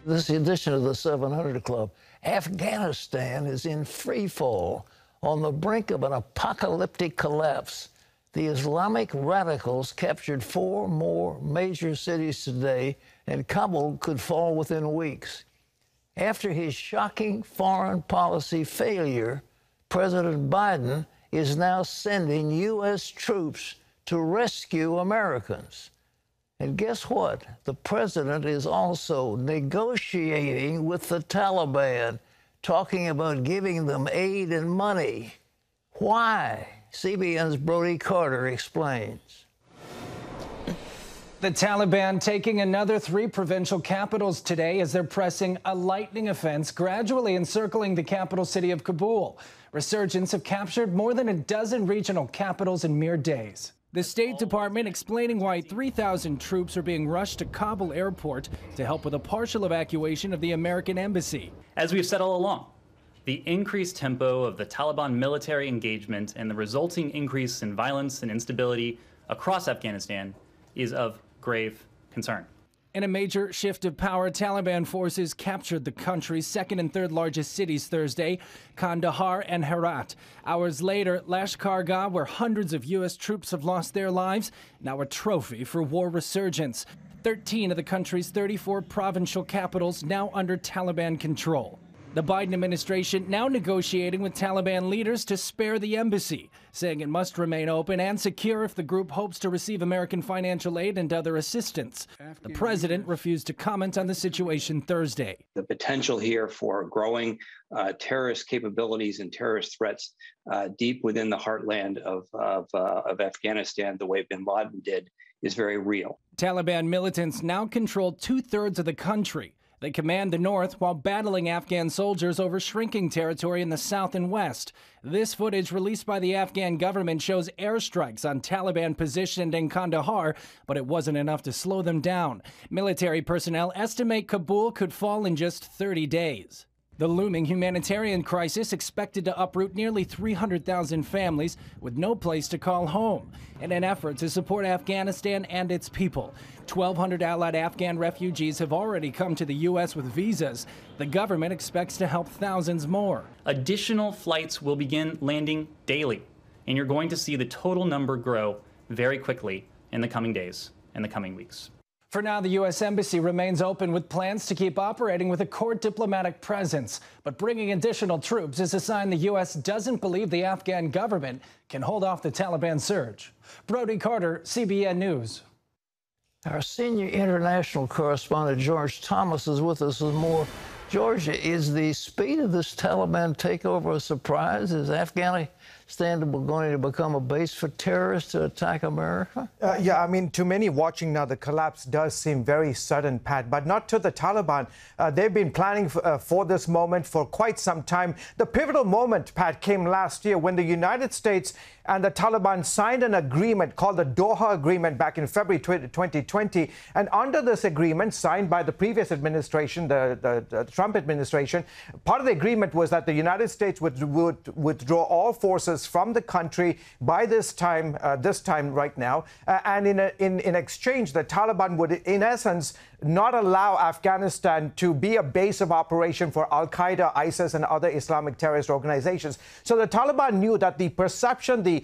This edition of the 700 Club. Afghanistan is in free fall, on the brink of an apocalyptic collapse. The Islamic radicals captured 4 more major cities today, and Kabul could fall within weeks. After his shocking foreign policy failure, President Biden is now sending U.S. troops to rescue Americans. And guess what? The president is also negotiating with the Taliban, talking about giving them aid and money. Why? CBN's Brody Carter explains. The Taliban taking another 3 provincial capitals today as they're pressing a lightning offense, gradually encircling the capital city of Kabul. Resurgents have captured more than a dozen regional capitals in mere days. The State Department explaining why 3,000 troops are being rushed to Kabul airport to help with a partial evacuation of the American embassy. As we've said all along, the increased tempo of the Taliban military engagement and the resulting increase in violence and instability across Afghanistan is of grave concern. In a major shift of power, Taliban forces captured the country's 2nd and 3rd largest cities Thursday, Kandahar and Herat. Hours later, Lashkar-Gah, where hundreds of U.S. troops have lost their lives, now a trophy for war resurgence. 13 of the country's 34 provincial capitals now under Taliban control. The Biden administration now negotiating with Taliban leaders to spare the embassy, saying it must remain open and secure if the group hopes to receive American financial aid and other assistance. The president refused to comment on the situation Thursday. The potential here for growing terrorist capabilities and terrorist threats deep within the heartland of Afghanistan, the way bin Laden did, is very real. Taliban militants now control 2/3 of the country. They command the north while battling Afghan soldiers over shrinking territory in the south and west. This footage released by the Afghan government shows airstrikes on Taliban positioned in Kandahar, but it wasn't enough to slow them down. Military personnel estimate Kabul could fall in just 30 days. The looming humanitarian crisis expected to uproot nearly 300,000 families with no place to call home. In an effort to support Afghanistan and its people, 1,200 allied Afghan refugees have already come to the U.S. with visas. The government expects to help thousands more. Additional flights will begin landing daily, and you're going to see the total number grow very quickly in the coming days and the coming weeks. For now, the U.S. Embassy remains open with plans to keep operating with a core diplomatic presence. But bringing additional troops is a sign the U.S. doesn't believe the Afghan government can hold off the Taliban surge. Brody Carter, CBN News. Our senior international correspondent, George Thomas, is with us with more. Georgia, is the speed of this Taliban takeover a surprise? Is Afghanistan going to become a base for terrorists to attack America? Yeah, I mean, to many watching now, the collapse does seem very sudden, Pat, but not to the Taliban. They've been planning for this moment for quite some time. The pivotal moment, Pat, came last year when the United States and the Taliban signed an agreement called the Doha Agreement back in February 2020. And under this agreement, signed by the previous administration, the Trump administration, part of the agreement was that the United States would withdraw all forces from the country by this time right now. And in exchange, the Taliban would, in essence, not allow Afghanistan to be a base of operation for Al-Qaeda, ISIS, and other Islamic terrorist organizations. So the Taliban knew that the perception, the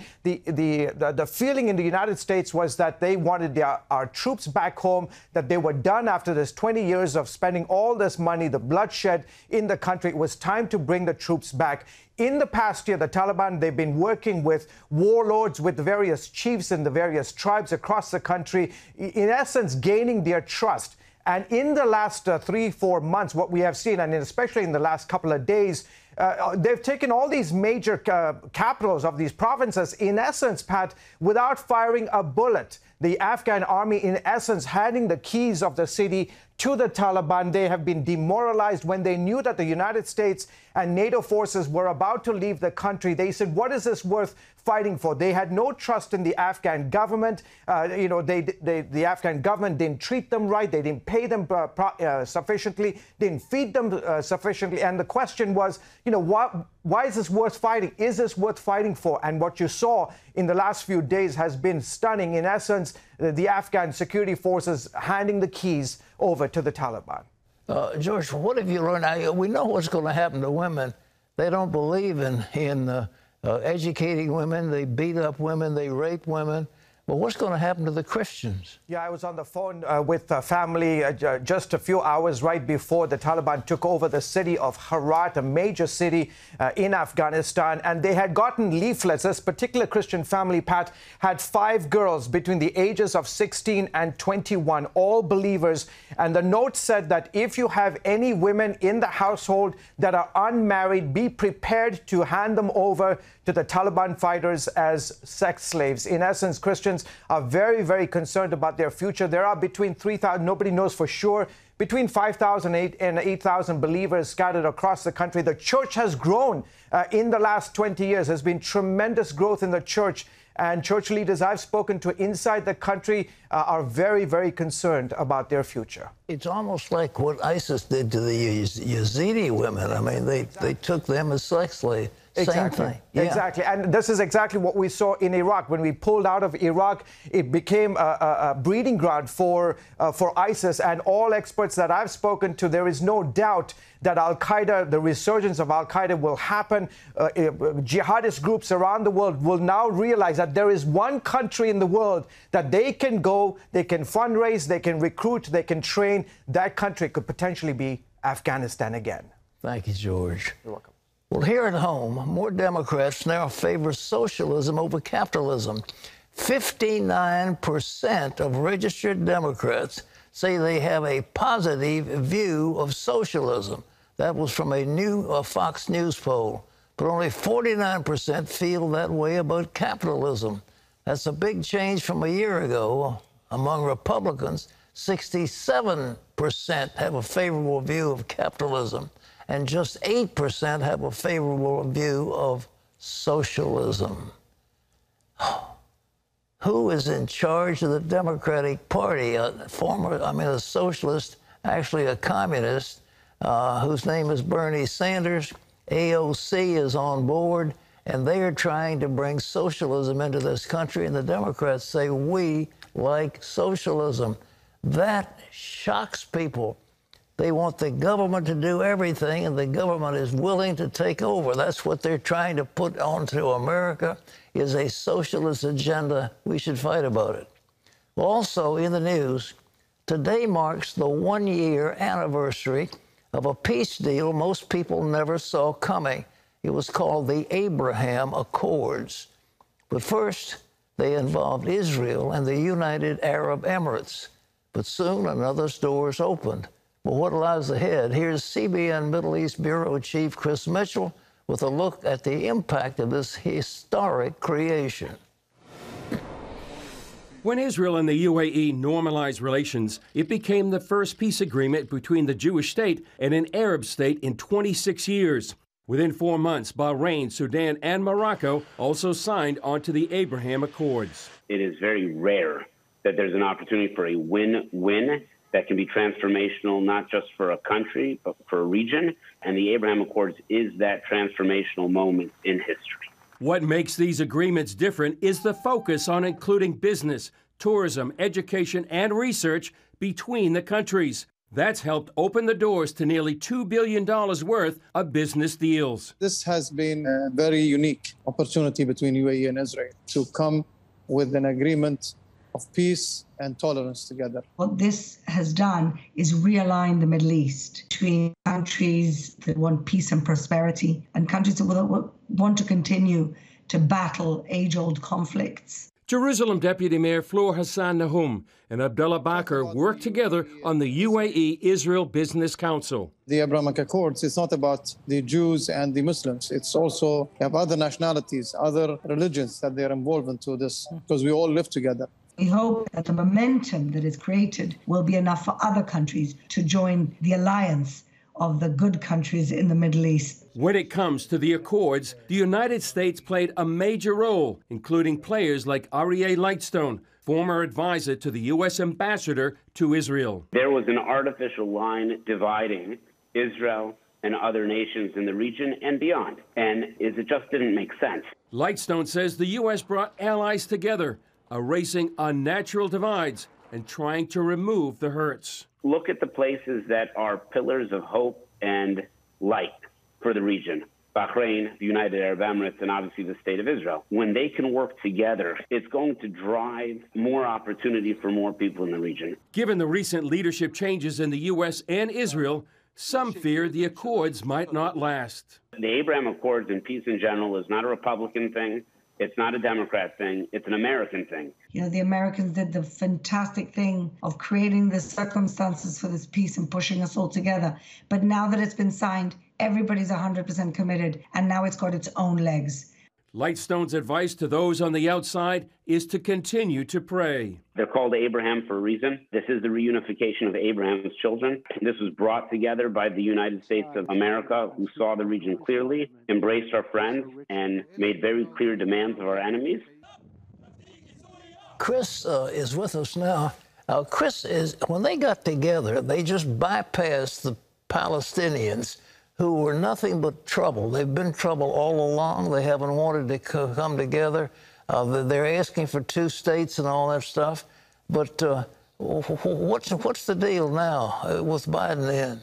feeling in the United States was that they wanted our troops back home, that they were done after this 20 years of spending all this money, the bloodshed in the country. It was time to bring the troops back. In the past year, the Taliban, they've been working with warlords, with the various chiefs in the various tribes across the country, in essence, gaining their trust. And in the last 3-4 months, what we have seen, and especially in the last couple of days, they've taken all these major capitals of these provinces, in essence, Pat, without firing a bullet. The Afghan army, in essence, handing the keys of the city to the Taliban. They have been demoralized when they knew that the United States and NATO forces were about to leave the country. They said, what is this worth fighting for? They had no trust in the Afghan government. The Afghan government didn't treat them right. They didn't pay them sufficiently, didn't feed them sufficiently. And the question was, why is this worth fighting? Is this worth fighting for? And what you saw in the last few days has been stunning. In essence, the Afghan security forces handing the keys over to the Taliban. George, what have you learned? We know what's going to happen to women. They don't believe in educating women. They beat up women. They rape women. But what's going to happen to the Christians? Yeah, I was on the phone with a family just a few hours right before the Taliban took over the city of Herat, a major city in Afghanistan. And they had gotten leaflets. This particular Christian family, Pat, had 5 girls between the ages of 16 and 21, all believers. And the note said that if you have any women in the household that are unmarried, be prepared to hand them over to the Taliban fighters as sex slaves. In essence, Christians are very, very concerned about their future. There are between 3,000, nobody knows for sure, between 5,000 and 8,000 believers scattered across the country. The church has grown in the last 20 years. There's been tremendous growth in the church. And church leaders I've spoken to inside the country are very, very concerned about their future. It's almost like what ISIS did to the Yazidi women. I mean, they took them as sex slaves. Exactly. Same thing. Yeah. Exactly. And this is exactly what we saw in Iraq. When we pulled out of Iraq, it became a breeding ground for ISIS. And all experts that I've spoken to, there is no doubt that Al-Qaeda, the resurgence of Al-Qaeda will happen. Jihadist groups around the world will now realize that there is one country in the world that they can go, they can fundraise, they can recruit, they can train. That country could potentially be Afghanistan again. Thank you, George. You're welcome. Well, here at home, more Democrats now favor socialism over capitalism. 59% of registered Democrats say they have a positive view of socialism. That was from a new Fox News poll. But only 49% feel that way about capitalism. That's a big change from a year ago. Among Republicans, 67% have a favorable view of capitalism, and just 8% have a favorable view of socialism. Who is in charge of the Democratic Party? A socialist, actually a communist, whose name is Bernie Sanders. AOC is on board, and they are trying to bring socialism into this country, and the Democrats say, we like socialism. That shocks people. They want the government to do everything, and the government is willing to take over. That's what they're trying to put onto America, is a socialist agenda. We should fight about it. Also in the news, today marks the 1-year anniversary of a peace deal most people never saw coming. It was called the Abraham Accords. But first, they involved Israel and the United Arab Emirates. But soon another door's opened. But what lies ahead? Here's CBN Middle East Bureau Chief Chris Mitchell with a look at the impact of this historic creation. When Israel and the UAE normalized relations, it became the first peace agreement between the Jewish state and an Arab state in 26 years. Within 4 months, Bahrain, Sudan, and Morocco also signed onto the Abraham Accords. It is very rare that there's an opportunity for a win-win that can be transformational, not just for a country, but for a region. And the Abraham Accords is that transformational moment in history. What makes these agreements different is the focus on including business, tourism, education, and research between the countries. That's helped open the doors to nearly $2 billion worth of business deals. This has been a very unique opportunity between UAE and Israel to come with an agreement of peace and tolerance together. What this has done is realign the Middle East between countries that want peace and prosperity and countries that want to continue to battle age-old conflicts. Jerusalem Deputy Mayor Fleur Hassan Nahum and Abdullah Bakr worked together on the UAE-Israel Business Council. The Abrahamic Accords, it's not about the Jews and the Muslims. It's also have other nationalities, other religions that they're involved into this, because we all live together. We hope that the momentum that is created will be enough for other countries to join the alliance of the good countries in the Middle East. When it comes to the Accords, the United States played a major role, including players like Aryeh Lightstone, former advisor to the U.S. ambassador to Israel. There was an artificial line dividing Israel and other nations in the region and beyond, and it just didn't make sense. Lightstone says the U.S. brought allies together, erasing unnatural divides and trying to remove the hurts. Look at the places that are pillars of hope and light for the region. Bahrain, the United Arab Emirates, and obviously the State of Israel. When they can work together, it's going to drive more opportunity for more people in the region. Given the recent leadership changes in the U.S. and Israel, some fear the accords might not last. The Abraham Accords and peace in general is not a Republican thing. It's not a Democrat thing. It's an American thing. You know, the Americans did the fantastic thing of creating the circumstances for this peace and pushing us all together. But now that it's been signed, everybody's 100% committed, and now it's got its own legs. Lightstone's advice to those on the outside is to continue to pray. They're called Abraham for a reason. This is the reunification of Abraham's children. This was brought together by the United States of America, who saw the region clearly, embraced our friends, and made very clear demands of our enemies. Chris is with us now. Chris, when they got together, they just bypassed the Palestinians, who were nothing but trouble. They've been trouble all along. They haven't wanted to come together. They're asking for 2 states and all that stuff. But what's the deal now with Biden in?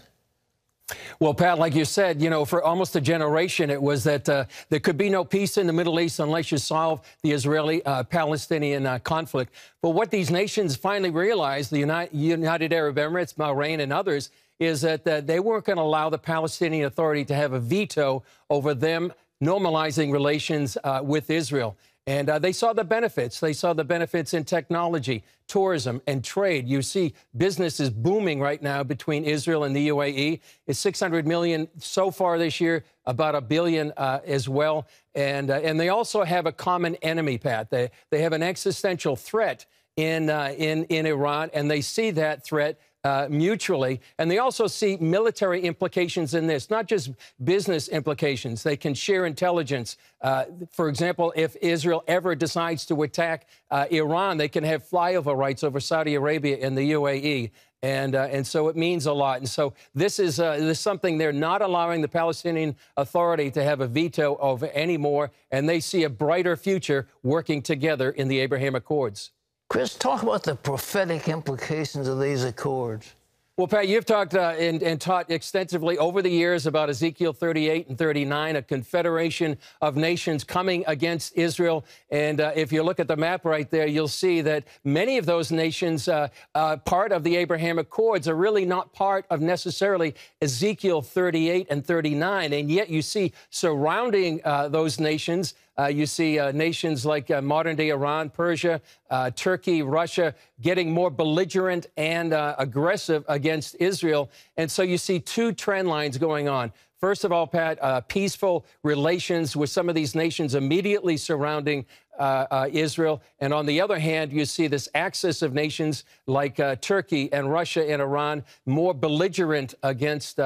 Well, Pat, like you said, you know, for almost a generation, it was that there could be no peace in the Middle East unless you solve the Israeli-Palestinian conflict. But what these nations finally realized, the United Arab Emirates, Bahrain, and others, is that they weren't going to allow the Palestinian Authority to have a veto over them normalizing relations with Israel. And they saw the benefits. They saw the benefits in technology, tourism, and trade. You see businesses booming right now between Israel and the UAE. It's $600 million so far this year, about $1 billion as well. And they also have a common enemy, Pat. They have an existential threat in Iran, and they see that threat mutually. And they also see military implications in this, not just business implications. They can share intelligence. For example, if Israel ever decides to attack Iran, they can have flyover rights over Saudi Arabia and the UAE. And so it means a lot. And so this is something they're not allowing the Palestinian Authority to have a veto over anymore. And they see a brighter future working together in the Abraham Accords. Chris, talk about the prophetic implications of these accords. Well, Pat, you've talked and taught extensively over the years about Ezekiel 38 and 39, a confederation of nations coming against Israel. And if you look at the map right there, you'll see that many of those nations, part of the Abraham Accords, are really not part of necessarily Ezekiel 38 and 39. And yet you see surrounding those nations, you see nations like modern-day Iran, Persia, Turkey, Russia getting more belligerent and aggressive against Israel. And so you see 2 trend lines going on. First of all, Pat, peaceful relations with some of these nations immediately surrounding Israel. And on the other hand, you see this axis of nations like Turkey and Russia and Iran more belligerent against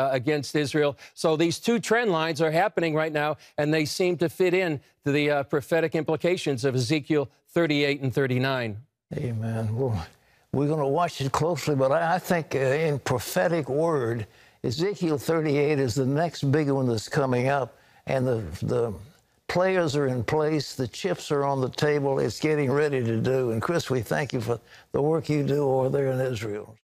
Israel. So these 2 trend lines are happening right now, and they seem to fit in to the prophetic implications of Ezekiel 38 and 39. Amen. Well, we're going to watch it closely, but I think in prophetic word, Ezekiel 38 is the next big one that's coming up, and the players are in place, the chips are on the table, it's getting ready to do. And Chris, we thank you for the work you do over there in Israel.